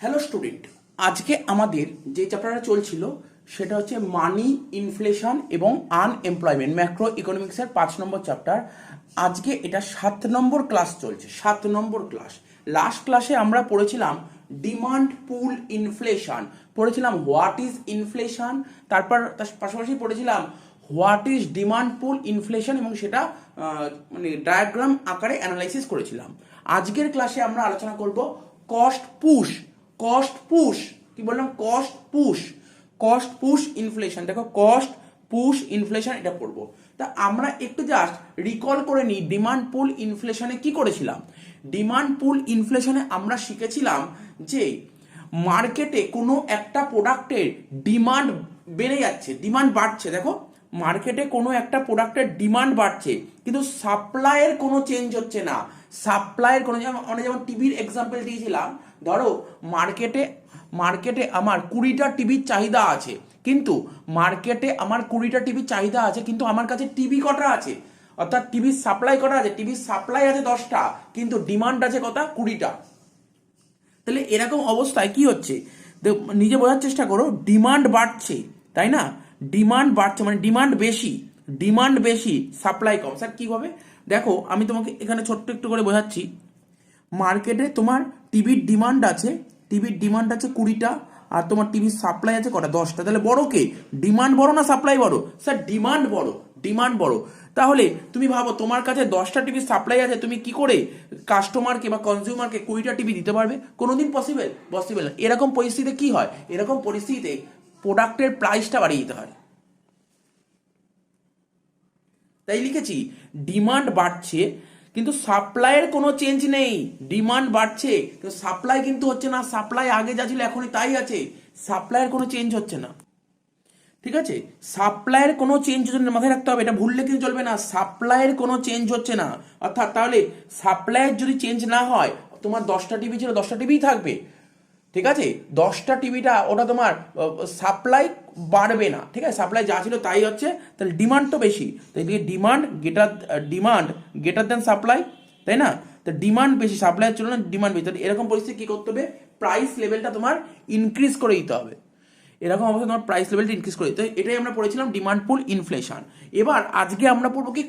Hello student, আজকে আমাদের যে চ্যাপ্টারটা চলছিল সেটা হচ্ছে মানি, ইনফ্লেশন এবং আনএমপ্লয়মেন্ট, ম্যাক্রো ইকোনমিক্সের 5 নম্বর চ্যাপ্টার। আজকে এটা 7 নম্বর ক্লাস চলছে, 7 নম্বর ক্লাস। লাস্ট ক্লাসে আমরা পড়েছিলাম ডিমান্ড পুল ইনফ্লেশন, পড়েছিলাম হোয়াট ইজ ইনফ্লেশন, তারপর তার পাশাপাশি পড়েছিলাম what is demand pull inflation এবং সেটা মানে ডায়াগ্রাম আকারে অ্যানালাইসিস করেছিলাম। আজকের ক্লাসে আমরা আলোচনা করব কস্ট পুশ। কস্ট পুশ কি বললাম? Cost push, cost push inflation. দেখো, কস্ট পুশ ইনফ্লেশন এটা পড়বো। তা আমরা একটু জাস্ট রিকল করে নিই, ডিমান্ড পুল ইনফ্লেশনে কি করেছিলাম। ডিমান্ড পুল ইনফ্লেশনে আমরা শিখেছিলাম যে মার্কেটে কোনো একটা প্রোডাক্টের ডিমান্ড বেড়ে যাচ্ছে, ডিমান্ড বাড়ছে। দেখো, মার্কেটে কোনো একটা প্রোডাক্টের ডিমান্ড বাড়ছে কিন্তু সাপ্লাইয়ের কোনো চেঞ্জ হচ্ছে না। সাপ্লাইয়ের কোনো, আমরা যেমন টিভির এক্সাম্পল দিয়েছিলাম, ধরো মার্কেটে আমার 20টা টিভির চাহিদা আছে, কিন্তু আমার 20টা টিভির চাহিদা আছে, কিন্তু আমার কাছে টিভি কটা আছে, অর্থাৎ টিভির সাপ্লাই কটা আছে, টিভির সাপ্লাই আছে 10টা, কিন্তু ডিমান্ড আছে কটা? 20টা। তাহলে এরকম অবস্থায় কি হচ্ছে নিজে বোঝার চেষ্টা করো। ডিমান্ড বাড়ছে, তাই না? ডিমান্ড বাড়ছে মানে ডিমান্ড বেশি সাপ্লাই কম। স্যার কিভাবে? দেখো, আমি তোমাকে এখানে ছোট্ট একটু করে বোঝাচ্ছি। মার্কেটে তোমার টিভির ডিমান্ড আছে 20টা, আর তোমার টিভির সাপ্লাই আছে কটা? 10টা। তাহলে বড় কে? ডিমান্ড বড় না সাপ্লাই বড়? স্যার ডিমান্ড বড়, ডিমান্ড বড়। তাহলে তুমি ভাবো, তোমার কাছে 10টা টিভির সাপ্লাই আছে, তুমি কি করে কাস্টমারকে বা কনজিউমারকে 20টা টিভি দিতে পারবে? কোনোদিন পসিবল না। এরকম পরিস্থিতিতে কি হয়? এরকম পরিস্থিতিতে প্রোডাক্টের প্রাইসটা বাড়িয়ে দিতে হয়। তাই লিখেছি ডিমান্ড বাড়ছে কিন্তু সাপ্লাইয়ের কোনো চেঞ্জ নেই। ডিমান্ড বাড়ছে কিন্তু সাপ্লাই কিন্তু হচ্ছে না। সাপ্লাই আগে যা ছিল এখনই তাই আছে, সাপ্লাইয়ের কোনো চেঞ্জ হচ্ছে না। ঠিক আছে, সাপ্লাইয়ের কোনো চেঞ্জ হচ্ছে না, মাথায় রাখতে হবে, এটা ভুললে কিন্তু চলবে না। সাপ্লাইয়ের কোনো চেঞ্জ হচ্ছে না, অর্থাৎ তাহলে সাপ্লাইয়ের যদি চেঞ্জ না হয়, তোমার 10টা টিভি ছিল 10টা টিভিই থাকবে। ঠিক আছে, 10টা টিভিটা ওটা তোমার সাপ্লাই বাড়বে না। ঠিক আছে, সাপ্লাই যা ছিল তাই হচ্ছে, তাহলে ডিমান্ড তো বেশি, তাই ডিমান্ড গেটার দেন সাপ্লাই, তাই না? তো ডিমান্ড বেশি, সাপ্লাইয়ের জন্য ডিমান্ড বেশি। তাহলে এরকম পরিস্থিতি কি করতে হবে? প্রাইস লেভেলটা তোমার ইনক্রিজ করে দিতে হবে। এরকম অবস্থা তোমার প্রাইস লেভেলটা ইনক্রিজ করে দিতে হবে। এটাই আমরা পড়েছিলাম ডিমান্ড পুল ইনফ্লেশন। এবার আজকে আমরা পড়বো কি?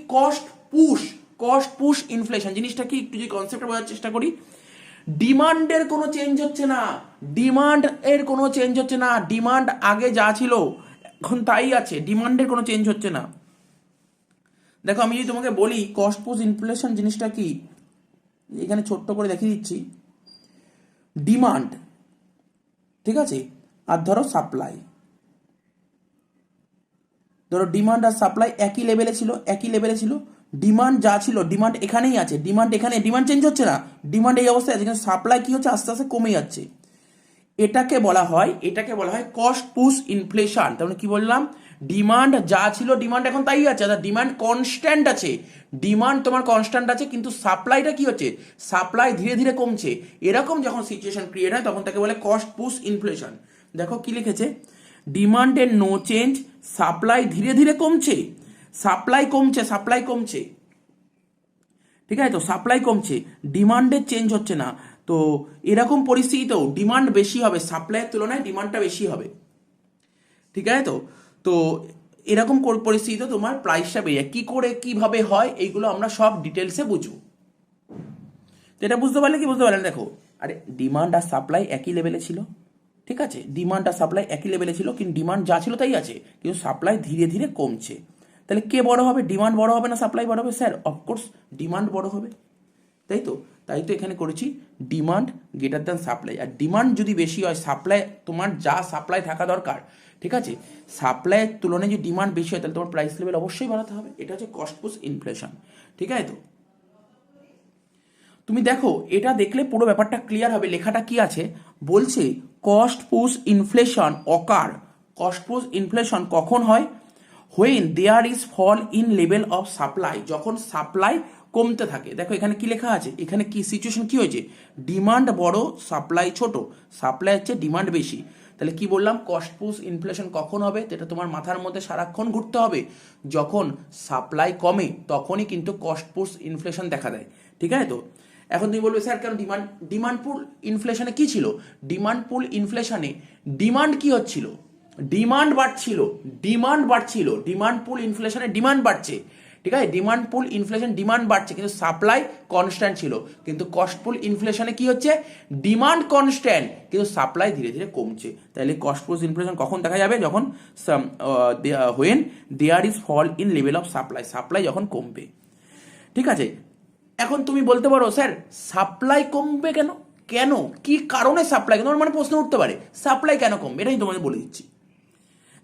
Cost push inflation. জিনিসটা কি একটু যদি কনসেপ্টটা বোঝার চেষ্টা করি। ডিমান্ডের কোনো চেঞ্জ হচ্ছে না, ডিমান্ড আগে যা ছিল এখন তাই আছে, ডিমান্ডের কোনো চেঞ্জ হচ্ছে না। দেখো, আমি যদি তোমাকে বলি কস্ট পুশ ইনফ্লেশন জিনিসটা কি, এখানে ছোট্ট করে দেখিয়ে দিচ্ছি। ডিমান্ড, ঠিক আছে, আর ধরো সাপ্লাই। ধরো ডিমান্ড আর সাপ্লাই একই লেভেলে ছিল। ডিমান্ড যা ছিল, ডিমান্ড এখানেই আছে, ডিমান্ড চেঞ্জ হচ্ছে না, ডিমান্ড এই অবস্থায় আছে, কিন্তু সাপ্লাই কি হচ্ছে? আস্তে আস্তে কমে যাচ্ছে। এটাকে বলা হয় কস্ট পুশ ইনফ্লেশন। তার মানে কি বললাম? ডিমান্ড যা ছিল, ডিমান্ড এখন তাই আছে, ডিমান্ড কনস্ট্যান্ট আছে, ডিমান্ড তোমার কনস্ট্যান্ট আছে, কিন্তু সাপ্লাইটা কি হচ্ছে? সাপ্লাই ধীরে ধীরে কমছে। এরকম যখন সিচুয়েশন ক্রিয়েট হয় তখন তাকে বলে কস্ট পুশ ইনফ্লেশন। দেখো কি লিখেছে, ডিমান্ডের নো চেঞ্জ, সাপ্লাই ধীরে ধীরে কমছে, সাপ্লাই কমছে। ঠিক আছে, তো সাপ্লাই কমছে, ডিমান্ডের চেঞ্জ হচ্ছে না। তো এরকম পরিস্থিতিতেও ডিমান্ড বেশি হবে, সাপ্লাইয়ের তুলনায় ডিমান্ডটা বেশি হবে। ঠিক আছে, তো এরকম পরিস্থিতিতে তোমার প্রাইসটা বেড়ে যায়। কি করে কিভাবে হয় এইগুলো আমরা সব ডিটেলসে বুঝবো। তো এটা বুঝতে পারলে দেখো, আরে ডিমান্ড আর সাপ্লাই একই লেভেলে ছিল, ঠিক আছে, ডিমান্ড আর সাপ্লাই একই লেভেলে ছিল, কিন্তু ডিমান্ড যা ছিল তাই আছে, কিন্তু সাপ্লাই ধীরে ধীরে কমছে। তাহলে কে বড় হবে? ডিমান্ড বড় হবে না সাপ্লাই বড় হবে? স্যার অফকোর্স ডিমান্ড বড় হবে। তাই তো এখানে করেছি ডিমান্ড গ্রেটার দ্যান সাপ্লাই। আর ডিমান্ড যদি বেশি হয়, সাপ্লাই তোমার যা সাপ্লাই থাকা দরকার, ঠিক আছে, সাপ্লাইয়ের তুলনায় যদি ডিমান্ড বেশি হয় তাহলে তোমার প্রাইস লেভেল অবশ্যই বাড়াতে হবে। এটা হচ্ছে কস্ট পুশ ইনফ্লেশন। ঠিক আছে, তো তুমি দেখো, এটা দেখলে পুরো ব্যাপারটা ক্লিয়ার হবে। লেখাটা কি আছে বলছে, কস্ট পুশ ইনফ্লেশন কখন হয়? When there is fall in level of supply, যখন সাপ্লাই কমতে থাকে। দেখো এখানে কি লেখা আছে, এখানে কি সিচুয়েশন কি হয়েছে? ডিমান্ড বড়, সাপ্লাই ছোট, সাপ্লাই হচ্ছে ডিমান্ড বেশি। তাহলে কি বললাম? কস্ট পুশ ইনফ্লেশন কখন হবে? এটা তোমার মাথার মধ্যে সারাক্ষণ ঘুরতে হবে। যখন সাপ্লাই কমে তখনই কিন্তু কস্ট পুশ ইনফ্লেশন দেখা দেয়। ঠিক আছে, তো এখন তুমি বলবে স্যার কেন ডিমান্ড পুল ইনফ্লেশনে কি ছিল? ডিমান্ড পুল ইনফ্লেশনে ডিমান্ড কি হচ্ছিল? ডিমান্ড বাড়ছিল। ডিমান্ড পুল ইনফ্লেশনে ডিমান্ড বাড়ছে, ঠিক আছে? ডিমান্ড পুল ইনফ্লেশন ডিমান্ড বাড়ছে কিন্তু সাপ্লাই কনস্ট্যান্ট ছিল। কিন্তু কস্ট পুল ইনফ্লেশনে কি হচ্ছে? ডিমান্ড কনস্ট্যান্ট কিন্তু সাপ্লাই ধীরে ধীরে কমছে। তাহলে কস্ট পুল ইনফ্লেশন কখন দেখা যাবে? যখন when there is fall in level of supply যখন কমবে, ঠিক আছে? এখন তুমি বলতে পারো স্যার সাপ্লাই কমবে কেন? কেন, কি কারণে সাপ্লাই? তোমার মানে প্রশ্ন উঠতে পারে সাপ্লাই কেন কমবে, এটাই তোমাদের বলে দিচ্ছি।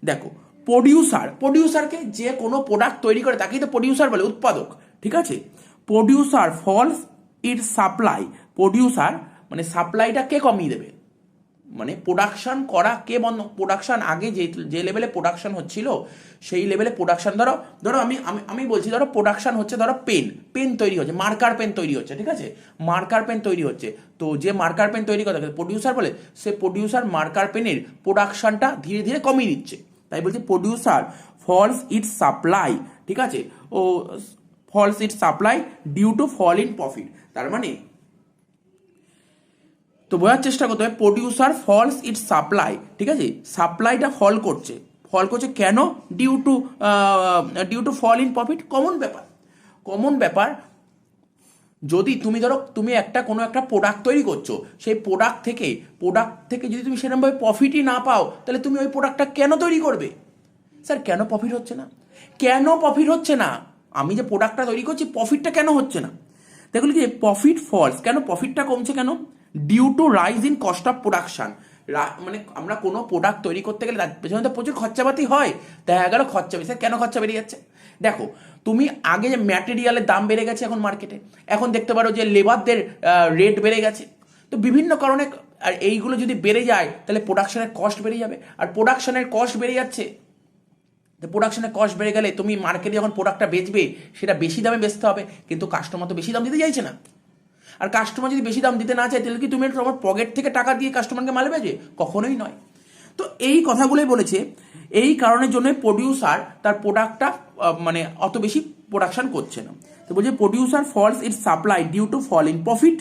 দেখো, প্রডিউসারকে যে কোনো প্রোডাক্ট তৈরি করে তাকেই তো প্রডিউসার বলে, উৎপাদক, ঠিক আছে? প্রডিউসার ফলস ইট সাপ্লাই, প্রডিউসার মানে সাপ্লাইটা কে কমিয়ে দেবে? মানে প্রোডাকশন করা কে বন্ধ? প্রোডাকশন আগে যে লেভেলে প্রোডাকশন হচ্ছিল সেই লেভেলে প্রোডাকশন ধরো আমি বলছি, ধরো প্রোডাকশন হচ্ছে, ধরো পেন তৈরি হচ্ছে, মার্কার পেন তৈরি হচ্ছে, ঠিক আছে? মার্কার পেন তৈরি হচ্ছে, তো যে মার্কার পেন তৈরি করে প্রডিউসার বলে, সে প্রডিউসার মার্কার পেনের প্রোডাকশনটা ধীরে ধীরে কমিয়ে দিচ্ছে। তাই বলছি প্রডিউসার ফলস ইটস সাপ্লাই, ঠিক আছে? ও falls it's supply due to fall in profit. তার মানে তো বোঝার চেষ্টা করতে হবে, প্রডিউসার ফলস ইটস সাপ্লাই, ঠিক আছে? সাপ্লাইটা ফল করছে কেন? Due to fall in profit. Common ব্যাপার। যদি তুমি কোনো একটা প্রোডাক্ট তৈরি করছো, সেই প্রোডাক্ট থেকে যদি তুমি সেরকমভাবে প্রফিটই না পাও, তাহলে তুমি ওই প্রোডাক্টটা কেন তৈরি করবে? স্যার কেন প্রফিট হচ্ছে না? আমি যে প্রোডাক্টটা তৈরি করছি প্রফিটটা কেন হচ্ছে না? দেখুন কি প্রফিট ফলস, কেন প্রফিটটা কমছে কেন? Due to rise in cost of production. মানে আমরা কোনো প্রোডাক্ট তৈরি করতে গেলে তার পেছনে তো প্রচুর খরচাপাতি হয়, দেখা গেল খরচা বেশি। কেন খরচা বেরিয়ে যাচ্ছে? দেখো, তুমি আগে যে ম্যাটেরিয়ালের দাম বেড়ে গেছে এখন মার্কেটে, এখন দেখতে পারো যে লেবারদের রেট বেড়ে গেছে, তো বিভিন্ন কারণে। আর এইগুলো যদি বেড়ে যায় তাহলে প্রোডাকশনের কস্ট বেড়ে যাবে, আর প্রোডাকশনের কস্ট বেড়ে যাচ্ছে। তো প্রোডাকশনের কস্ট বেড়ে গেলে তুমি মার্কেটে যখন প্রোডাক্টটা বেচবে সেটা বেশি দামে বেচতে হবে, কিন্তু কাস্টমার তো বেশি দাম দিতে চাইছে না। আর কাস্টমার যদি বেশি দাম দিতে না চায় তাহলে কি তুমি তোমার পকেট থেকে টাকা দিয়ে কাস্টমারকে মাল বেচবে? কখনোই নয়। তো এই কথাগুলোই বলেছে, এই কারণের জন্য প্রডিউসার তার প্রোডাক্টটা মানে অত বেশি প্রোডাকশন করছে না। তো বলছে producer falls it's supply due to fall in profit,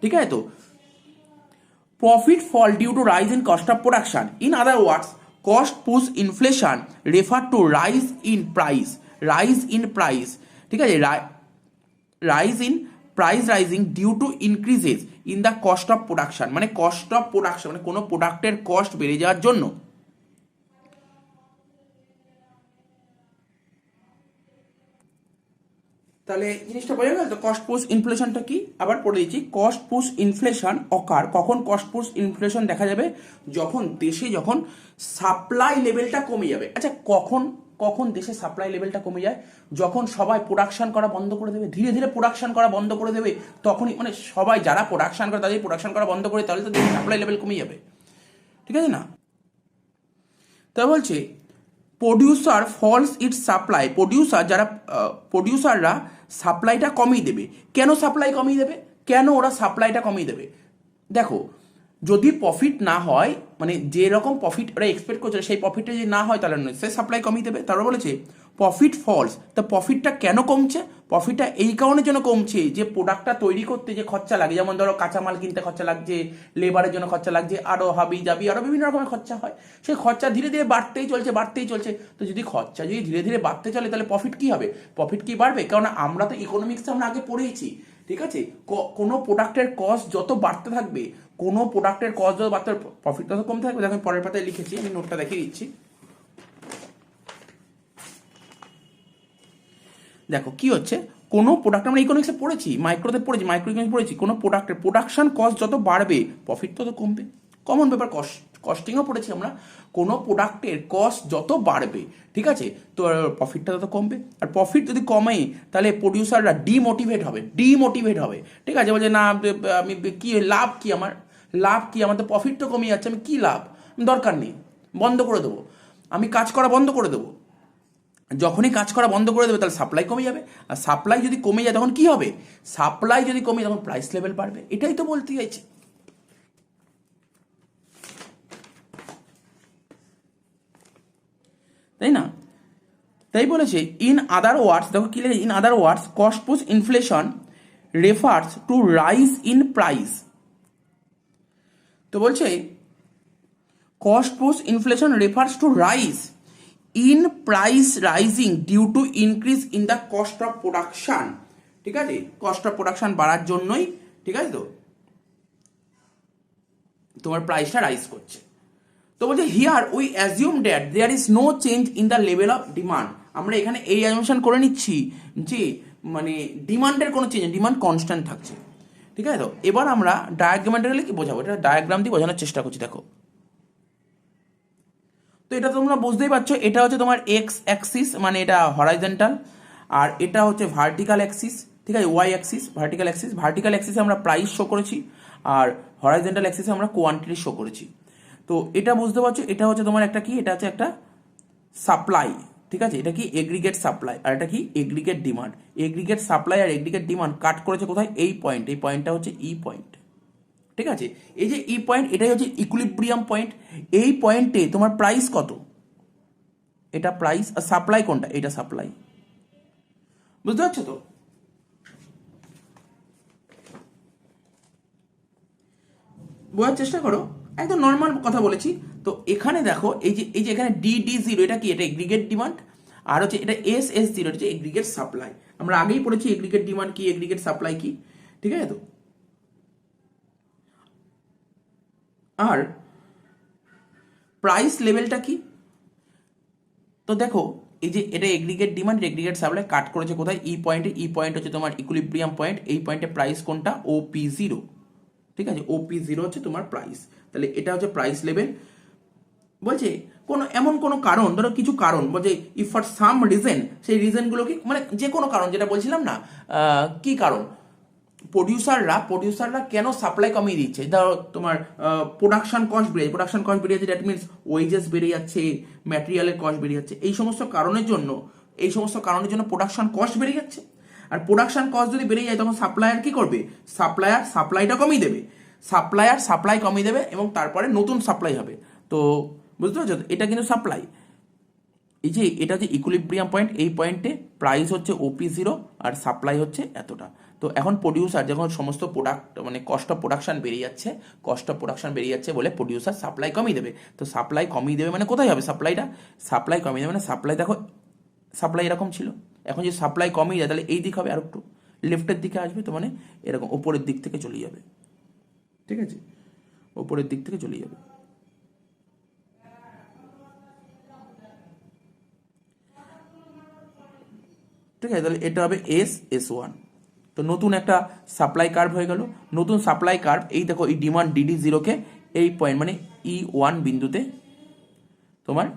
ঠিক আছে? তো profit fall due to rise in cost of production. In other words cost push inflation refer to rise in price, ঠিক আছে? Rise in price rising due to increases in the cost of production, মানে cost of production মানে কোনো প্রোডাক্টের cost বেড়ে যাওয়ার জন্য। তাহলে জিনিসটা বোঝা গেল তো কস্ট পুশ ইনফ্লেশনটা কি? আবার পড়ে দিচ্ছি, কস্ট পুশ ইনফ্লেশন কখন কস্ট পুশ ইনফ্লেশন দেখা যাবে? যখন সাপ্লাই লেভেলটা কমে যাবে। আচ্ছা, কখন দেশে সাপ্লাই লেভেলটা কমে যায়? যখন সবাই প্রোডাকশন করা বন্ধ করে দেবে, ধীরে ধীরে প্রোডাকশন করা বন্ধ করে দেবে, তখনই মানে সবাই যারা প্রোডাকশন করে তাদের প্রোডাকশন করা বন্ধ করে, তাহলে তো দেশে সাপ্লাই লেভেল কমে যাবে, ঠিক আছে না? তা বলছে প্রডিউসার ফলস ইটস সাপ্লাই, প্রডিউসাররা সাপ্লাইটা কমিয়ে দেবে। কেন সাপ্লাই কমিয়ে দেবে? কেন ওরা সাপ্লাইটা কমিয়ে দেবে? দেখো, যদি প্রফিট না হয়, মানে যেরকম প্রফিট ওরা এক্সপেক্ট করছে সেই প্রফিটটা যদি না হয় তাহলে সে সাপ্লাই কমিয়ে দেবে। তারপর বলেছে প্রফিট ফলস, তা প্রফিটটা কেন কমছে? প্রফিটটা এই কারণের জন্য কমছে যে প্রোডাক্টটা তৈরি করতে যে খরচা লাগে, যেমন ধরো কাঁচামাল কিনতে খরচা লাগছে, লেবারের জন্য খরচা লাগছে, আরও হাবি জাবি আরও বিভিন্ন রকমের খরচা হয়। সেই খরচা ধীরে ধীরে বাড়তেই চলছে। তো যদি খরচা যদি ধীরে ধীরে বাড়তে চলে তাহলে প্রফিট কি হবে? প্রফিট কি বাড়বে? কারণ আমরা তো ইকোনমিক্সে আমরা আগে পড়েইছি, ঠিক আছে? কোনো প্রোডাক্টের কস্ট যত বাড়তে থাকবে, প্রফিট তত কমতে থাকবে। দেখো পরের পাতায় লিখেছি, আমি নোটটা দেখিয়ে দিচ্ছি। দেখো কি হচ্ছে, কোনো প্রোডাক্ট আমরা ইকোনমিক্সে পড়েছি, মাইক্রো ইকোনমিক্স পড়েছি, কোনো প্রোডাক্টের প্রোডাকশন কস্ট যত বাড়বে প্রফিট তত কমবে। কমন ব্যাপার, কস্টিংও পড়েছি আমরা। কোনো প্রোডাক্টের কস্ট যত বাড়বে, ঠিক আছে, তো প্রফিটটা তত কমবে। আর প্রফিট যদি কমে তাহলে প্রডিউসাররা ডিমোটিভেট হবে, ঠিক আছে? বলছে না আমি কি লাভ কি আমার তো প্রফিট তো কমে যাচ্ছে, আমি কি লাভ, দরকার নেই, বন্ধ করে দেবো, আমি কাজ করা বন্ধ করে দেবো। যখনই কাজ করা বন্ধ করে দেবে তাহলে সাপ্লাই কমে যাবে, আর সাপ্লাই যদি কমে যায় তখন কি হবে? সাপ্লাই যদি কমে তখন প্রাইস লেভেল বাড়বে। এটাই তো বলতে চাইছে। তাই না? তাই বলেছে ইন আদার ওয়ার্ডস, দেখো কি লিখেছে, in other words cost push inflation refers to rise in price. তো বলছে cost push inflation refers to rise in price rising due to increase in the cost of production. ঠিক আছে, কস্ট অফ প্রোডাকশন বাড়ার জন্যই, ঠিক আছে, তো তোমার প্রাইসটা রাইজ করছে। তো বলছে here we assume that there is no change in the level of demand. আমরা এখানে এই অ্যাজুমশন করে নিচ্ছি যে মানে ডিমান্ডের কোনো চেঞ্জ, ডিমান্ড কনস্ট্যান্ট থাকছে। ঠিক আছে, তো এবার আমরা ডায়াগ্রামেটিক্যালি কি বোঝাবো, এটা ডায়াগ্রাম দিয়ে বোঝানোর চেষ্টা করছি। দেখো, তো এটা তোমরা বুঝতেই পারছো, এটা হচ্ছে তোমার এক্স অ্যাক্সিস, মানে এটা হরাইজন্টাল, আর এটা হচ্ছে ভার্টিক্যাল অ্যাক্সিস। ঠিক আছে, Y axis, vertical axis. Vertical অ্যাক্সিসে আমরা প্রাইস শো করেছি, আর হরাইজন্টাল অ্যাক্সিসে আমরা কোয়ান্টিটি শো করেছি। তো এটা বুঝতে পারছো, এটা হচ্ছে তোমার একটা কি, এটা হচ্ছে একটা সাপ্লাই। ঠিক আছে, এটা কি এগ্রিগেট সাপ্লাই, আর এটা কি এগ্রিগেট ডিমান্ড। এগ্রিগেট সাপ্লাই আর এগ্রিগেট ডিমান্ড কাট করেছে কোথায়, এই পয়েন্ট। এই পয়েন্টটা হচ্ছে ই পয়েন্ট। ঠিক আছে, এই যে ই পয়েন্ট, এটাই হচ্ছে ইকুইলিব্রিয়াম পয়েন্ট। এই পয়েন্টে তোমার প্রাইস কত, এটা প্রাইস, আর সাপ্লাই কোনটা, এটা সাপ্লাই। বুঝতে পারছো তো? বোঝার চেষ্টা করো, একদম নর্মাল কথা বলেছি। তো এখানে দেখো, এই যে এখানে ডি0, এটা কি, এটা এগ্রিগেট ডিমান্ড, আর হচ্ছে এটা এস0, এটা হচ্ছে এগ্রিগেট সাপ্লাই। আমরা আগেই পড়েছি এগ্রিগেট ডিমান্ড কি, এগ্রিগেট সাপ্লাই কি। ঠিক আছে, তো আর প্রাইস লেভেলটা কি, তো দেখো এই যে এটা এগ্রিগেট ডিমান্ড, এগ্রিগেট সাপ্লাই কাট করেছে কোথায়, ই পয়েন্টে। ই পয়েন্ট হচ্ছে তোমার ইকুইলিব্রিয়াম পয়েন্ট। এই পয়েন্টে প্রাইস কোনটা, OP0। ঠিক আছে, OP0 হচ্ছে তোমার প্রাইস। তাহলে এটা হচ্ছে প্রাইস লেভেল। বলছে কোনো এমন কোনো কারণ, ধরো কিছু কারণ বলছে ইফ ফর সাম রিজন, সেই রিজনগুলো কি, মানে যে কোনো কারণ, যেটা বলছিলাম না, কি কারণ, প্রডিউসাররা কেন সাপ্লাই কমিয়ে দিচ্ছে, ধরো তোমার প্রোডাকশন কস্ট বেড়ে, প্রোডাকশন কস্ট বেড়ে যাচ্ছে, দ্যাট মিনস ওয়েজেস বেড়ে যাচ্ছে, ম্যাটেরিয়ালের কস্ট বেড়ে যাচ্ছে। এই সমস্ত কারণের জন্য প্রোডাকশন কস্ট বেড়ে যাচ্ছে। আর প্রোডাকশন কস্ট যদি বেড়ে যায়, তখন সাপ্লায়ার কি করবে, সাপ্লাইটা কমিয়ে দেবে, সাপ্লাই কমিয়ে দেবে, এবং তারপরে নতুন সাপ্লাই হবে। তো বুঝতে পারছো, এটা কিন্তু সাপ্লাই। এই যে এটা হচ্ছে ইকুইলিব্রিয়াম পয়েন্ট, এই পয়েন্টে প্রাইস হচ্ছে OP0 আর সাপ্লাই হচ্ছে এতটা। তো এখন প্রডিউসার যখন সমস্ত প্রোডাক্ট, মানে কস্ট অফ প্রোডাকশন বেড়ে যাচ্ছে বলে প্রডিউসার সাপ্লাই কমিয়ে দেবে। তো সাপ্লাই কমিয়ে দেবে মানে কোথায় হবে সাপ্লাইটা, সাপ্লাই কমিয়ে দেবে মানে সাপ্লাই, দেখো সাপ্লাই এরকম ছিল, এখন যদি সাপ্লাই কমিয়ে যায় তাহলে এই দিক হবে আর একটু লেফটের দিকে আসবে, তো মানে এরকম ওপরের দিক থেকে চলে যাবে। ঠিক আছে, ওপরের দিক থেকে চলে যাবে। ঠিক আছে, তাহলে এটা হবে S1। তো নতুন একটা সাপ্লাই কার্ভ হয়ে গেল। নতুন সাপ্লাই কার্ভ, এই দেখো এই ডিমান্ড DD0কে এই পয়েন্ট মানে E1 বিন্দুতে তোমার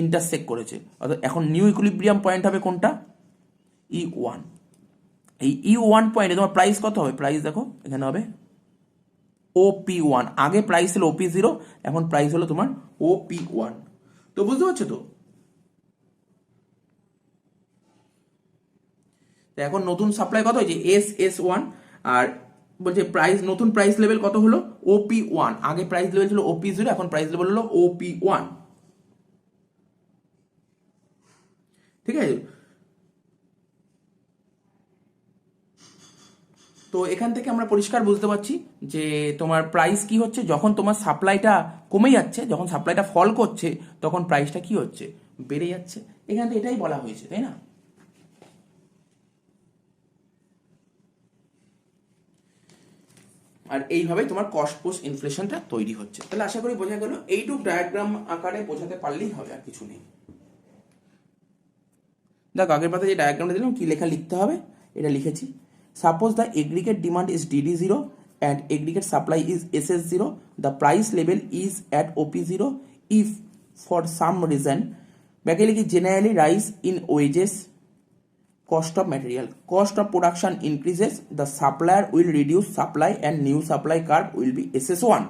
ইন্টারসেক্ট করেছে। অর্থাৎ এখন নিউ ইকুইলিব্রিয়াম পয়েন্ট হবে কোনটা, E1। এই E1 পয়েন্টে তোমার প্রাইস কত হবে, প্রাইস দেখো এখানে হবে OP1। আগে প্রাইস ছিল OP0, এখন প্রাইস হলো তোমার OP1। তো বুঝতে পারছো তো? এখন নতুন সাপ্লাই কত হয়েছে, S1। আর বলছে প্রাইস, নতুন প্রাইস লেভেল কত হলো, OP1। আগে প্রাইস লেভেল ছিল OP0, এখন প্রাইস লেভেল হলো OP1। ঠিক আছে, তো এখান থেকে আমরা পরিষ্কার বুঝতে পারছি যে তোমার প্রাইস কি হচ্ছে, যখন তোমার সাপ্লাইটা কমে যাচ্ছে, যখন সাপ্লাইটা ফল করছে, তখন প্রাইসটা কি হচ্ছে, বেড়ে যাচ্ছে। এখান থেকে এটাই বলা হয়েছে, তাই না? আর এইভাবেই তোমার কস্ট পুশ ইনফ্লেশনটা তৈরি হচ্ছে। তাহলে আশা করি বোঝা গেল, এইটুক ডায়াগ্রাম আকারে বোঝাতে পারলেই হবে, আর কিছু নেই। দেখ আগের পাতে যে ডায়াগ্রামটা দিলাম, কি লেখা লিখতে হবে, এটা লিখেছি। Suppose the aggregate demand is DD0 and aggregate supply is SS0, the price level is at OP0 if for some reason generally rise in wages, cost of material, cost of production increases, the supplier will reduce supply and new supply curve will be SS1.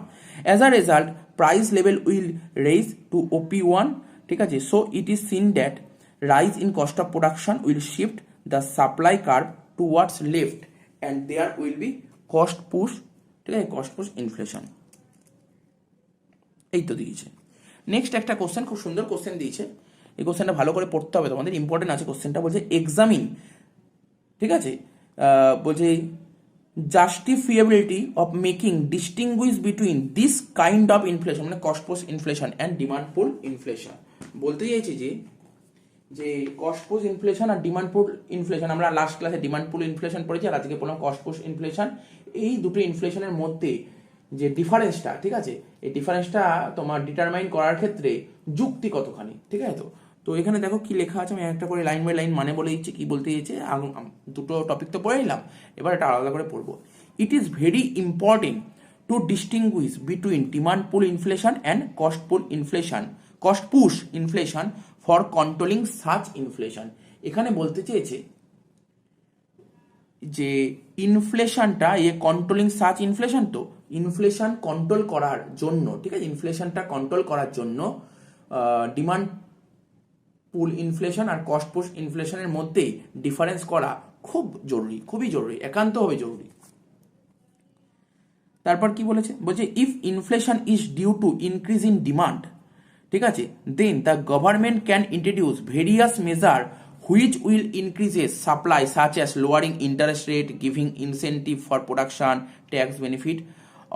As a result, price level will raise to OP1. ঠিক আছে, so it is seen that rise in cost of production will shift the supply curve towards left and there will be cost push, ঠিক আছে, cost push inflation। এই তো দিয়েছে। Next একটা question, খুব সুন্দর কোশ্চেন দিয়েছে। এই কোশ্চেনটা ভালো করে পড়তে হবে তোমাদের, ইম্পর্টেন্ট আছে কোশ্চেনটা। বলছে এক্সামিন, ঠিক আছে, বলছে justifiability of making distinguish between this kind of inflation, মানে cost push inflation and demand pull inflation. বলতে চাইছি যে কস্ট পুশ ইনফ্লেশন আর ডিমান্ড পুল ইনফ্লেশন, আমরা লাস্ট ক্লাসে ডিমান্ড পুল ইনফ্লেশন পড়েছি আর আজকে পড়লাম কস্ট পুশ ইনফ্লেশন। এই দুটো ইনফ্লেশনের মধ্যে যে ডিফারেন্সটা, ঠিক আছে, এই ডিফারেন্সটা তোমার ডিটারমাইন করার ক্ষেত্রে যুক্তি কতখানি, ঠিক আছে। তো এখানে দেখো কি লেখা আছে, আমি একটা করে লাইন বাই লাইন মানে বলে দিচ্ছি কি বলতে চাইছে। দুটো টপিক তো পড়ে নিলাম, এবার এটা আলাদা করে পড়বো। It is very important to distinguish between demand pull inflation and cost push inflation for controlling such inflation. এখানে বলতে চেয়েছে যে ইনফ্লেশনটা কন্ট্রোলিং সাচ ইনফ্লেশন, তো ইনফ্লেশন কন্ট্রোল করার জন্য, ঠিক আছে, ইনফ্লেশনটা কন্ট্রোল করার জন্য ডিমান্ড পুল ইনফ্লেশন আর কস্ট পুশ ইনফ্লেশনের মধ্যে ডিফারেন্স করা খুব জরুরি, খুবই জরুরি, একান্তভাবে জরুরি। তারপর কি বলেছে, বলছে if inflation is due to increase in demand, ঠিক আছে, then the government can introduce various measure which will increases supply such as lowering interest rate, giving incentive for production, tax benefit,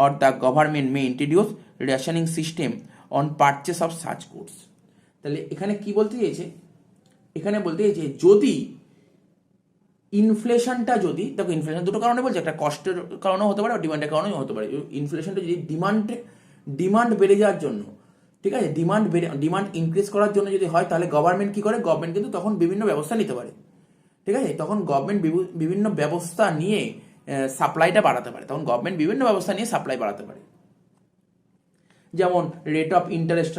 or the government may introduce rationing system on purchase of such goods. তাহলে এখানে কি বলতে চাইছে, এখানে বলতে চাইছে যদি ইনফ্লেশনটা, যদি দেখো ইনফ্লেশন দুটো কারণে বলছে, একটা কস্টের কারণেও হতে পারে আর ডিমান্ডের কারণেও হতে পারে। ইনফ্লেশনটা যদি ডিমান্ড বেড়ে যাওয়ার জন্য, ঠিক আছে, ডিমান্ড ইনক্রিজ করার জন্য যদি হয়, তাহলে গভর্নমেন্ট কি করে, গভর্নমেন্ট কিন্তু তখন বিভিন্ন ব্যবস্থা নিতে পারে, ঠিক আছে, তখন গভর্নমেন্ট বিভিন্ন ব্যবস্থা নিয়ে সাপ্লাইটা বাড়াতে পারে, তখন গভর্নমেন্ট বিভিন্ন ব্যবস্থা নিয়ে সাপ্লাই বাড়াতে পারে। যেমন রেট অফ ইন্টারেস্ট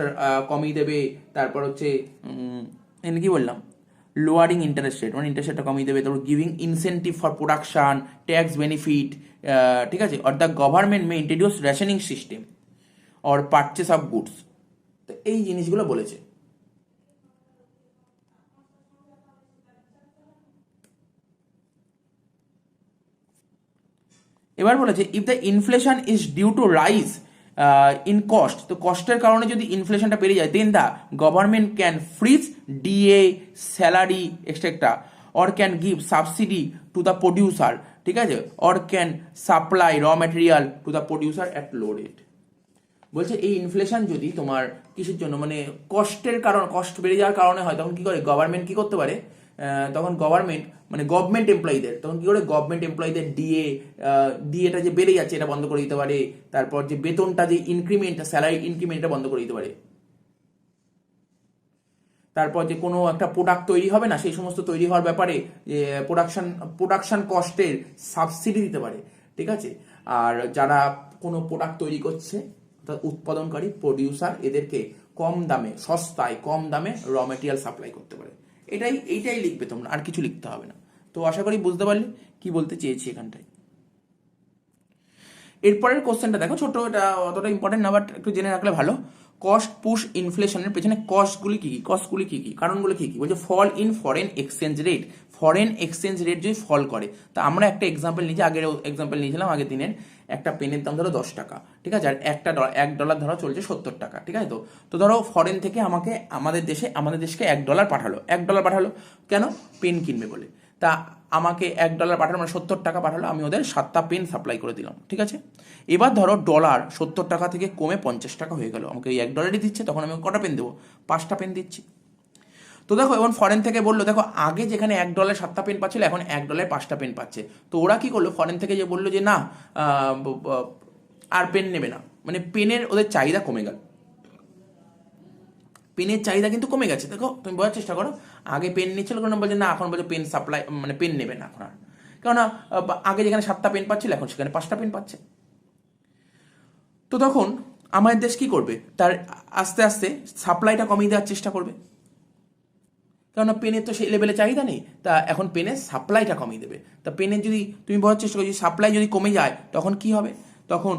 কমিয়ে দেবে, তারপর হচ্ছে কি বললাম, লোয়ারিং ইন্টারেস্ট রেট, মানে ইন্টারেস্ট রেটটা কমিয়ে দেবে, তারপর giving incentive for production, tax benefit, ঠিক আছে, or the government may introduce rationing system or purchase of goods. তো এই জিনিসগুলো বলেছে। এবার বলেছে if the inflation is due to rise in cost, তো কস্টের কারণে যদি ইনফ্লেশনটা বেড়ে যায়, then the government can freeze DA, salary extra, or can give subsidy to the producer, ঠিক আছে, অর ক্যান সাপ্লাই র material two the producer at low rate. বলছে এই ইনফ্লেশন যদি তোমার কিসের জন্য, মানে কস্টের কারণ, কস্ট বেড়ে যাওয়ার কারণে হয়, তখন কি করে গভর্নমেন্ট কি করতে পারে, তখন গভর্নমেন্ট মানে গভর্নমেন্ট এমপ্লয়ীদের, তখন কি করে গভর্নমেন্ট এমপ্লয়ীদের ডিএটা যে বেড়ে যাচ্ছে এটা বন্ধ করে দিতে পারে, তারপর যে বেতনটা যে ইনক্রিমেন্ট, স্যালারি ইনক্রিমেন্টটা বন্ধ করে দিতে পারে, তারপর যে কোনো একটা প্রোডাক্ট তৈরি হবে না, সেই সমস্ত তৈরি হওয়ার ব্যাপারে যে প্রোডাকশন কস্টের সাবসিডি দিতে পারে, ঠিক আছে। আর যারা কোনো প্রোডাক্ট তৈরি করছে, অর্থাৎ উৎপাদনকারী প্রডিউসার, এদেরকে কম দামে, সস্তায় কম দামে র মেটেরিয়াল সাপ্লাই করতে পারে। এইটাই লিখবে তোমরা, আর কিছু লিখতে হবে না। তো আশা করি বুঝতে পারলে কি বলতে চেয়েছি এখানটায়। এরপরের কোশ্চেনটা দেখো, ছোট, এটা অতটা ইম্পর্টেন্ট না, বাট একটু জেনে রাখলে ভালো। কস্ট পুশ ইনফ্লেশনের পেছনে কস্টগুলি কি কি, কারণগুলো কি কি, বলছে fall in foreign exchange rate, foreign exchange rate যদি ফল করে, তা আমরা একটা এক্সাম্পল নিয়েছি, আগের এক্সাম্পল নিয়েছিলাম আগের দিনের, একটা পেনের দাম ধরো 10 টাকা, ঠিক আছে, আর $1 ধরো চলছে 70 টাকা, ঠিক আছে। তো ধরো ফরেন থেকে আমাকে আমাদের দেশকে $1 পাঠালো, কেন, পেন কিনবে বলে। তা আমাকে $1 পাঠালো, মানে 70 টাকা পাঠালো, আমি ওদের 7টা পেন সাপ্লাই করে দিলাম, ঠিক আছে। এবার ধরো ডলার 70 টাকা থেকে কমে 50 টাকা হয়ে গেল, আমাকে ওই $1 দিচ্ছে, তখন আমি কটা পেন দেবো, 5টা পেন দিচ্ছি। তো দেখো এখন ফরেন থেকে বললো, দেখো আগে যেখানে $1 7টা পেন পাচ্ছিল, এখন $1 5টা পেন পাচ্ছে। তো ওরা কি করলো, ফরেন থেকে যে বললো যে না আর পেন নেবে না, মানে পেনের ওদের চাহিদা কমে গেল, পেনের চাহিদা কিন্তু কমে গেছে। দেখো তুমি বোঝার চেষ্টা করো, আগে পেন নিচ্ছিল, কারণ বলছে না, এখন বলছে পেন সাপ্লাই, মানে পেন নেবে না এখন আর, কেননা আগে যেখানে 7টা পেন পাচ্ছিল, এখন সেখানে 5টা পেন পাচ্ছে। তো তখন আমাদের দেশ কি করবে, তার আস্তে আস্তে সাপ্লাইটা কমিয়ে দেওয়ার চেষ্টা করবে, কেননা পেনের তো সেই লেভেলে চাহিদা নেই, তা এখন পেনের সাপ্লাইটা কমিয়ে দেবে। তা পেনের যদি তুমি বোঝার চেষ্টা করো, যদি সাপ্লাই যদি কমে যায়, তখন কি হবে, তখন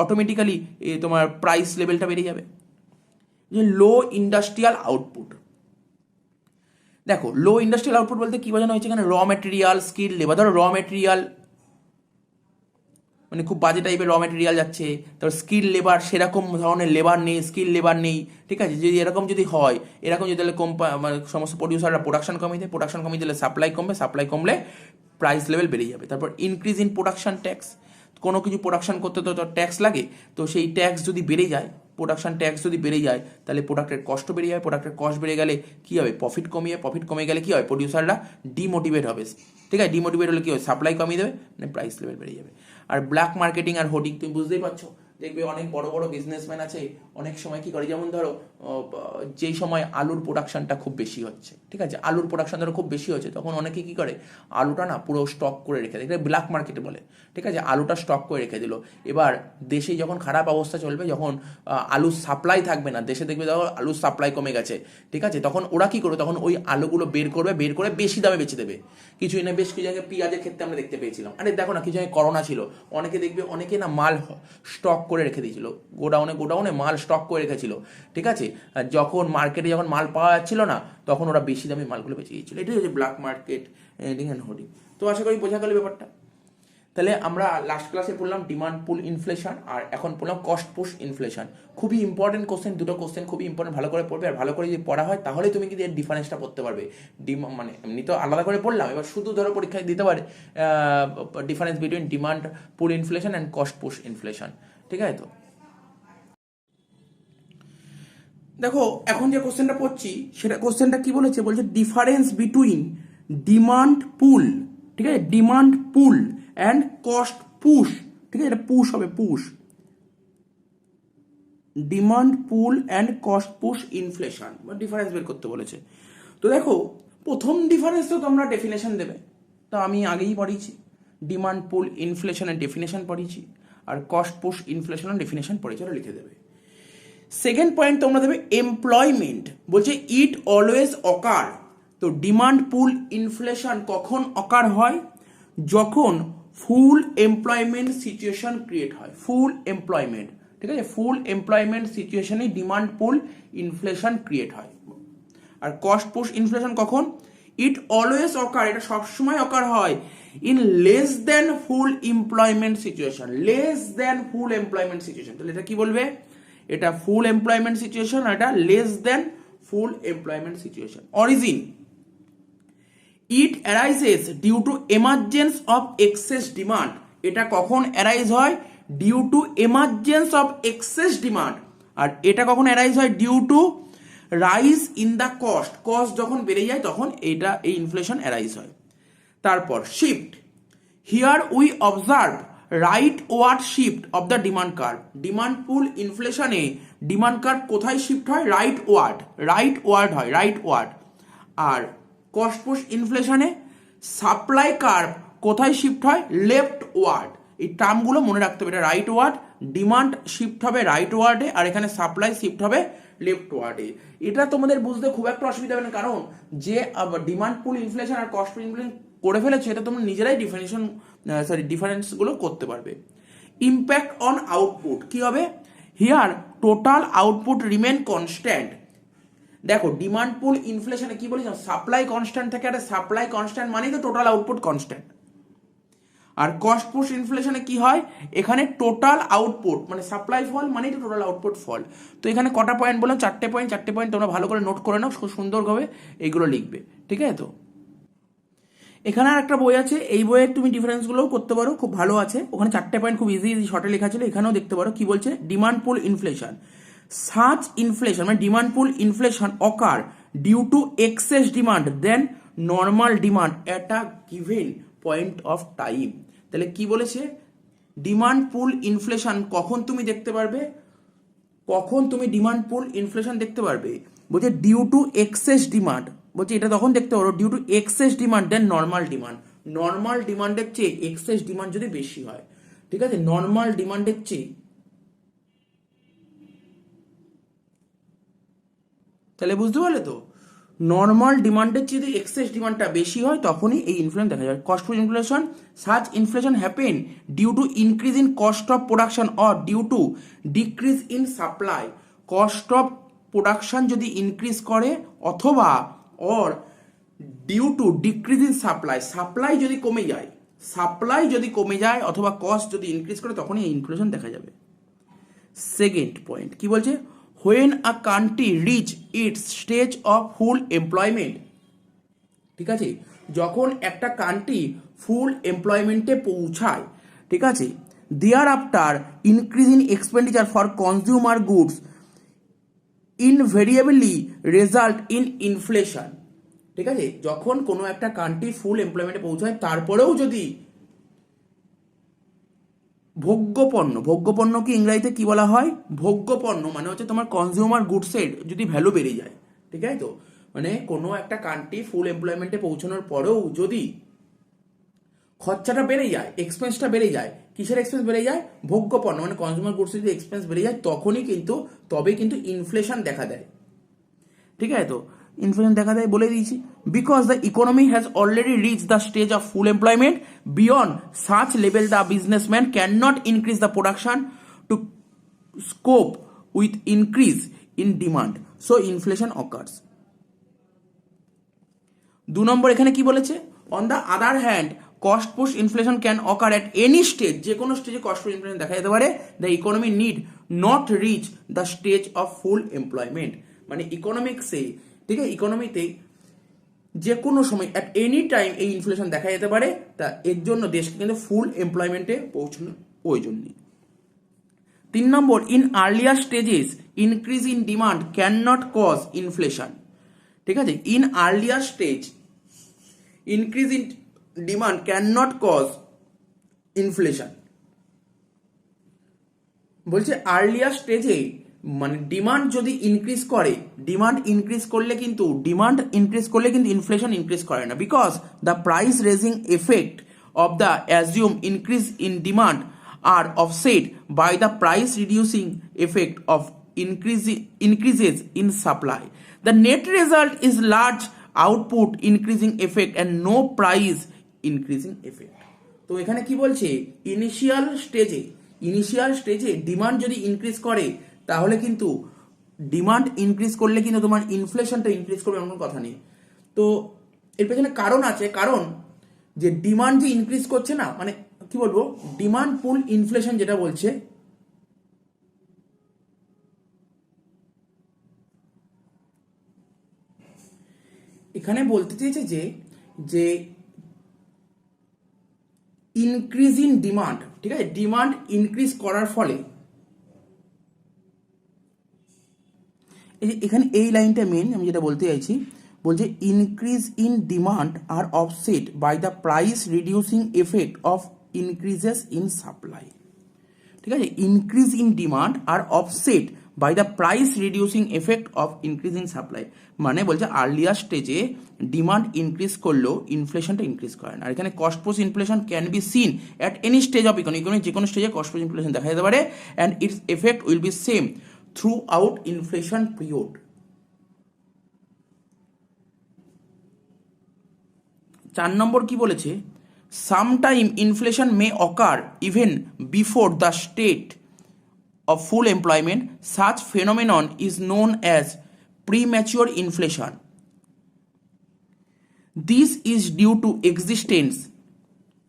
অটোমেটিক্যালি তোমার প্রাইস লেভেলটা বেড়ে যাবে। যে লো ইন্ডাস্ট্রিয়াল আউটপুট, দেখো লো ইন্ডাস্ট্রিয়াল আউটপুট বলতে কি বোঝানো হয়েছে এখানে, র মেটেরিয়াল, স্কিল লেবার। ধরো র মেটেরিয়াল মানে খুব বাজে টাইপের র মেটেরিয়াল যাচ্ছে, তারপর স্কিল লেবার, সেরকম ধরনের লেবার নেই, স্কিল লেবার নেই, ঠিক আছে। যদি এরকম যদি হয়, এরকম যদি তাহলে মানে সমস্ত প্রডিউসাররা প্রোডাকশন কমিয়ে দিলে সাপ্লাই কমবে, সাপ্লাই কমলে প্রাইস লেভেল বেড়ে যাবে। তারপর ইনক্রিজ ইন প্রোডাকশন ট্যাক্স, কোনো কিছু প্রোডাকশন করতে তো ট্যাক্স লাগে, তো সেই ট্যাক্স যদি বেড়ে যায়, প্রোডাকশন ট্যাক্স যদি বেড়ে যায় তাহলে প্রোডাক্টের কষ্ট বেড়ে যায়, প্রোডাক্টের কস্ট বেড়ে গেলে কী হবে, প্রফিট কমিয়ে, প্রফিট কমে গেলে কী হয়, প্রডিউসাররা ডিমোটিভেট হবে, ঠিক আছে, ডিমোটিভেট হলে কী হয়, সাপ্লাই কমিয়ে দেবে, মানে প্রাইস লেভেল বেড়ে যাবে। আর ব্ল্যাক মার্কেটিং আর হোর্ডিং তুমি বুঝতেই পারছো, দেখবে অনেক বড় বড় বিজনেসম্যান আছে, অনেক সময় কি করে, যেমন ধরো যেই সময় আলুর প্রোডাকশনটা খুব বেশি হচ্ছে, ঠিক আছে, আলুর প্রোডাকশন ধরো খুব বেশি হচ্ছে, তখন অনেকে কি করে, আলুটা না পুরো স্টক করে রেখে দেয়, ব্ল্যাক মার্কেটে বলে, ঠিক আছে, আলুটা স্টক করে রেখে দিল। এবার দেশে যখন খারাপ অবস্থা চলবে, যখন আলুর সাপ্লাই থাকবে না দেশে, দেখবে তখন আলুর সাপ্লাই কমে গেছে, ঠিক আছে, তখন ওরা কি করবে, তখন ওই আলুগুলো বের করবে, বের করে বেশি দামে বেচে দেবে। কিছুই না, বেশ কিছু জায়গায় পেঁয়াজের ক্ষেত্রে আমরা দেখতে পেয়েছিলাম, আরে দেখো না কিছু জায়গায় করোনা ছিল, অনেকে দেখবে অনেকে না মাল স্টক করে রেখে দিয়েছিল, গোডাউনে মাল স্টক করে রেখেছিল, ঠিক আছে, যখন মার্কেটে যখন মাল পাওয়া যাচ্ছিল না তখন ওরা বেশি দামে মালগুলো বেঁচে দিয়েছিল। এটাই হচ্ছে ব্ল্যাক মার্কেট অ্যান্ড হোর্ডিং। তো আশা করি বোঝা গেল ব্যাপারটা। তাহলে আমরা লাস্ট ক্লাসে পড়লাম ডিমান্ড পুল ইনফ্লেশন, আর এখন পড়লাম কস্ট পুশ ইনফ্লেশন। খুবই ইম্পর্টেন্ট কোশ্চেন, দুটো কোশ্চেন খুবই ইম্পর্টেন্ট, ভালো করে পড়বে, আর ভালো করে যদি পড়া হয় তাহলে তুমি কিন্তু এর ডিফারেন্সটা পড়তে পারবে। মানে এমনি তো আলাদা করে পড়লাম, এবার শুধু ধরো পরীক্ষায় দিতে পারে difference between demand pull inflation and cost push inflation, ঠিক আছে। তো দেখো এখন যে কোশ্চেনটা পড়ছি সেটা কোশ্চেনটা কি বলেছে, বলছে ডিফারেন্স বিটুইন ডিমান্ড পুল, ঠিক আছে, demand pool and cost push, ঠিক আছে, এটা পুশ হবে, push, demand pool and cost push inflation, বা ডিফারেন্স বের করতে বলেছে। তো দেখো প্রথম ডিফারেন্স তো তোমরা ডেফিনেশন দেবে, তো আমি আগেই পড়িয়েছি, ডিমান্ড পুল ইনফ্লেশনের ডেফিনেশন পড়িয়েছি, আর কস্ট পুশ ইনফ্লেশনের ডেফিনেশন পড়িয়েছি, ওরা লিখে দেবে। সেকেন্ড পয়েন্ট তোমরা দেবে এমপ্লয়মেন্ট, বলছে ইট অলওয়েজ অকার। তো ডিমান্ড পুল ইনফ্লেশন কখন অকার হয়, যখন ফুল এমপ্লয়মেন্ট সিচুয়েশন ক্রিয়েট হয়, ফুল এমপ্লয়মেন্ট, ঠিক আছে, ফুল এমপ্লয়মেন্ট সিচুয়েশনে ডিমান্ড পুল ইনফ্লেশন ক্রিয়েট হয়। আর কস্ট পুশ ইনফ্লেশন কখন, ইট অলওয়েজ অকার, এটা সবসময় অকার হয় in less than full employment situation, less than full employment situation. তাহলে এটা কি বলবে, এটা ফুল এমপ্লয়মেন্ট সিচুয়েশন, আর এটা less than full employment situation. Origin, it arises due to emergence of excess demand, এটা কখন অ্যারাইজ হয়, due to emergence of excess demand. আর এটা কখন অ্যারাইজ হয়, due to rise in the cost, cost যখন বেড়ে যায় তখন এই ইনফ্লেশন অ্যারাইজ হয়। তারপর shift, here we observe rightward shift of the demand curve, demand pull ইনফ্লেশনে ডিমান্ড কার্ভ কোথায় শিফট হয়, রাইট ওয়ার্ড হয়, রাইট ওয়ার্ড। আর কস্ট পুশ ইনফ্লেশনে সাপ্লাই কার্ভ কোথায় শিফট হয়, লেফট ওয়ার্ড। এই টার্মগুলো মনে রাখতে হবে, এটা রাইট ওয়ার্ড, ডিমান্ড শিফট হবে রাইট ওয়ার্ডে, আর এখানে সাপ্লাই শিফট হবে লেফট ওয়ার্ডে। এটা তোমাদের বুঝতে খুব একটা অসুবিধা হবে না, কারণ যে ডিমান্ড পুল ইনফ্লেশন আর কস্ট পুল ইনফ্লেশন করে ফেলেছে, এটা তোমরা নিজেরাই ডিফারেন্সগুলো করতে পারবে। ইম্প্যাক্ট অন আউটপুট কি হবে, here total output remain constant. দেখো ডিমান্ড পুল ইনফ্লেশনে কি বলেছিলাম, সাপ্লাই কনস্ট্যান্ট থাকে, আর সাপ্লাই কনস্ট্যান্ট মানেই তো টোটাল আউটপুট কনস্ট্যান্ট। আর কস্ট পুশ ইনফ্লেশনে কি হয়, এখানে টোটাল আউটপুট মানে সাপ্লাই ফল মানেই তো টোটাল আউটপুট ফল। তো এখানে কটা পয়েন্ট বললাম, চারটে পয়েন্ট তোমরা ভালো করে নোট করে নাও, খুব সুন্দরভাবে এইগুলো লিখবে, ঠিক আছে। তো এখানে আর একটা বই আছে, এই বইয়ের তুমি ডিফারেন্সগুলোও করতে পারো, খুব ভালো আছে, ওখানে চারটে পয়েন্ট খুব ইজি শর্টে লেখা ছিল, এখানেও দেখতে পারো। কি বলছে, demand pull inflation, such inflation মানে demand pull inflation occur due to excess demand than normal demand at a given point of time. তাহলে কি বলেছে, ডিমান্ড পুল ইনফ্লেশন কখন তুমি দেখতে পারবে, কখন তুমি ডিমান্ড পুল ইনফ্লেশন দেখতে পারবে, বলছে ডিউ টু এক্সেস ডিমান্ড, বলছে এটা তখন দেখতে পারো due to excess demand than normal demand, normal ডিমান্ডের চেয়ে এক্সেস ডিমান্ড যদি বেশি হয়, ঠিক আছে, নর্মাল ডিমান্ডের চেয়ে, তাহলে বুঝতে পারলে তো, নর্মাল ডিমান্ডের চেয়ে যদি এক্সেস ডিমান্ডটা বেশি হয় তখনই এই ইনফ্লেশন দেখা যায়। Cost push inflation, such inflation happen due to increase in cost of production or due to decrease in supply, cost of production যদি ইনক্রিজ করে অথবা or due to decrease in supply, supply যদি কমে যায় অথবা cost যদি increase করে তখনই এই ইনফ্লেশন দেখা যাবে। সেকেন্ড পয়েন্ট কি বলছে, when a country reach its stage of full employment, ঠিক আছে, যখন একটা কান্ট্রি ফুল এমপ্লয়মেন্টে পৌঁছায়, ঠিক আছে, thereafter increase in expenditure for consumer goods invariably result in inflation. ঠিক আছে, যখন কোনো একটা কান্ট্রি ফুল এমপ্লয়মেন্টে পৌঁছায় তারপরেও যদি ভোগ্যপণ্যকে ইংরেজিতে কি বলা হয়, ভোগ্যপণ্য মানে হচ্ছে তোমার কনজিউমার গুডসের যদি ভ্যালু বেড়ে যায়, ঠিক আছে, তো মানে কোনো একটা কান্ট্রি ফুল এমপ্লয়মেন্টে পৌঁছানোর পরেও যদি খরচাটা বেড়ে যায়, এক্সপেন্সটা বেড়ে যায়, কিসের এক্সপেন্স বেড়ে যায়, ভোগ্যপণ্য মানে কনজিউমার গুডসের যদি এক্সপেন্স বেড়ে যায় তখনই কিন্তু তবে কিন্তু ইনফ্লেশন দেখা দেয়। ঠিক আছে, তো ইনফ্লেশন দেখা দেয় বলে দিয়েছি, because the economy has already reach the stage of full employment beyond such level the businessman can not increase the production to scope with increase in demand, so inflation occurs. 2 number এখানে কি বলেছে, on the other hand cost push inflation can occur at any stage, যে কোনো স্টেজে cost push inflation দেখা যেতে পারে, the economy need not reach the stage of full employment, মানে ইকোনমিক্সে, ঠিক আছে, ইকোনমিতে যে কোনো সময় অ্যাট এনি টাইম এই ইনফ্লেশন দেখা যেতে পারে, তা এর জন্য দেশকে কিন্তু ফুল এমপ্লয়মেন্টে পৌঁছানো ওই জন্যই। 3 number, in earlier stages increase in demand can not cause inflation. ঠিক আছে, in earlier stage increase in demand can not cause inflation, বলছে আর্লিয়ার স্টেজে মানে ডিমান্ড যদি ইনক্রিজ করে, ডিমান্ড ইনক্রিজ করলে কিন্তু ইনফ্লেশন ইনক্রিজ করে না, because the price raising effect of the assume increase in demand are offset by the price reducing effect of increases in supply. The net result is large output increasing effect and no price increasing effect. তো এখানে কি বলছে, initial স্টেজে demand যদি increase করে তাহলে কিন্তু demand increase করলে কিন্তু তোমার ইনফ্লেশনটা ইনক্রিজ করবে এমন কথা নেই। তো এর পেছনে কারণ আছে, কারণ যে ডিমান্ড যে ইনক্রিজ করছে না, মানে কি বলবো, ডিমান্ড পুল ইনফ্লেশন যেটা বলছে, এখানে বলতে চেয়েছে যে ইনক্রিজ ইন ডিমান্ড, ঠিক আছে, ডিমান্ড ইনক্রিজ করার ফলে, এখানে এই লাইনটা মেন, আমি যেটা বলতে চাইছি, বলছে increase in demand are offset by the price reducing effect of increases in supply. ঠিক আছে, increase in demand are offset by the price reducing effect of increasing supply, মানে বলছে আর্লিয়ার স্টেজে ডিমান্ড ইনক্রিজ করলেও ইনফ্লেশনটা ইনক্রিজ করে না। আর এখানে cost push inflation can be seen at any stage of economy, যে কোনো স্টেজে কস্ট পুশ ইনফ্লেশন দেখা যেতে পারে, and it's effect will be same through out inflation period. 4 নম্বর কি বলেছে, sometime inflation May ochre even before the state of full employment. Such phenomenon is known as premature inflation. This is due to existence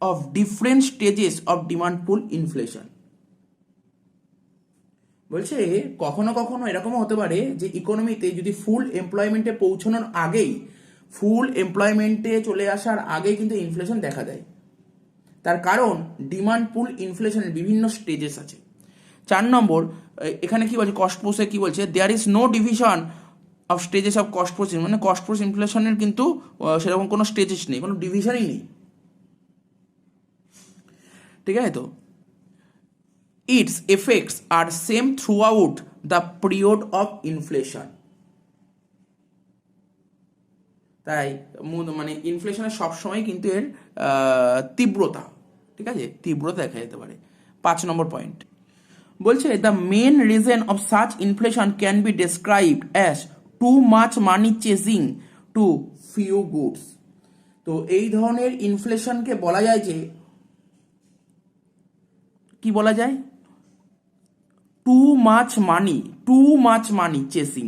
of different stages of demand pull inflation. বলছে কখনো কখনো এরকমও হতে পারে যে ইকোনমিতে যদি ফুল এমপ্লয়মেন্টে পৌঁছানোর আগেই, ফুল এমপ্লয়মেন্টে চলে আসার আগেই কিন্তু ইনফ্লেশন দেখা দেয়। তার কারণ ডিমান্ড পুল ইনফ্লেশনের বিভিন্ন স্টেজেস আছে। 4 নম্বর এখানে কি বলছে, কস্ট পুশে কি বলছে, there is no division of stages of cost push, মানে কস্ট পুশ ইনফ্লেশনের কিন্তু সেরকম কোনো স্টেজেস নেই, কোনো ডিভিশনই নেই। ঠিক আছে, তো its effects are same throughout the period of inflation. তাই মানে ইনফ্লেশনের সবসময় কিন্তু এর তীব্রতা, ঠিক আছে, তীব্রতা দেখা যেতে পারে। 5 নম্বর পয়েন্ট বলছে, the main reason of such inflation can be described as too much money chasing too few goods. তো এই ধরনের ইনফ্লেশনকে বলা যায় যে, কি বলা যায়, too much money chasing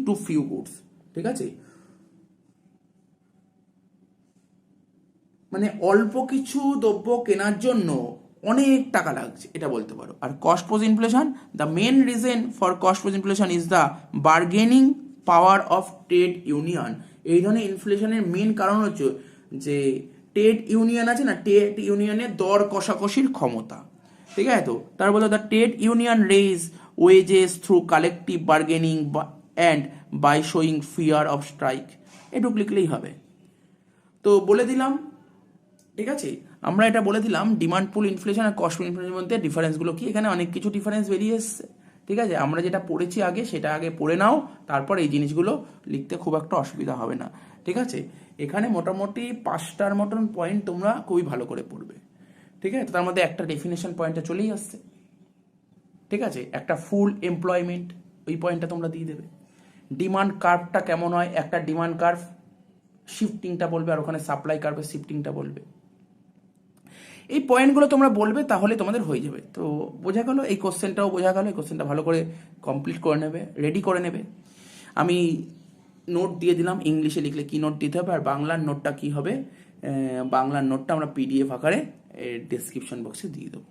too few goods. ঠিক আছে, মানে অল্প কিছু দ্রব্য কেনার জন্য অনেক টাকা লাগছে, এটা বলতে পারো। আর cost push inflation, the main reason for cost push inflation is the bargaining power of trade union. এই ধরনের ইনফ্লেশনের মেন কারণ হচ্ছে যে ট্রেড ইউনিয়ন আছে না, ট্রেড ইউনিয়নের দর কষাকষির ক্ষমতা, ঠিক আছে? তো তার বলে the trade union raise wages through collective bargaining and by showing fear of strike. এটুকু লিখলেই হবে। তো বলে দিলাম, ঠিক আছে, আমরা এটা বলে দিলাম ডিমান্ড পুল ইনফ্লেশন আর কস্ট পুল ইনফ্লেশনের মধ্যে ডিফারেন্সগুলো কি। এখানে অনেক কিছু ডিফারেন্স বেরিয়ে এসছে, ঠিক আছে? আমরা যেটা পড়েছি আগে সেটা আগে পড়ে নাও, তারপর এই জিনিসগুলো লিখতে খুব একটা অসুবিধা হবে না, ঠিক আছে? এখানে মোটামুটি 5টার মতন পয়েন্ট তোমরা খুবই ভালো করে পড়বে, ঠিক আছে? তার মধ্যে একটা ডেফিনেশন পয়েন্টটা চলেই আসছে, ঠিক আছে? একটা ফুল এমপ্লয়মেন্ট, ওই পয়েন্টটা তোমরা দিয়ে দেবে। ডিমান্ড কার্ভটা কেমন হয়, একটা ডিমান্ড কার্ভ শিফটিংটা বলবে, আর ওখানে সাপ্লাই কার্ভের শিফটিংটা বলবে। এই পয়েন্টগুলো তোমরা বলবে, তাহলে তোমাদের হয়ে যাবে। তো বোঝা গেল, এই কোশ্চেনটাও বোঝা গেল। এই কোশ্চেনটা ভালো করে কমপ্লিট করে নেবে, রেডি করে নেবে। আমি নোট দিয়ে দিলাম, ইংলিশে লিখলে কি নোট দিতে হবে, আর বাংলার নোটটা কি হবে, বাংলার নোটটা আমরা পিডিএফ আকারে ডেসক্রিপশন বক্সে দিয়ে দেবো।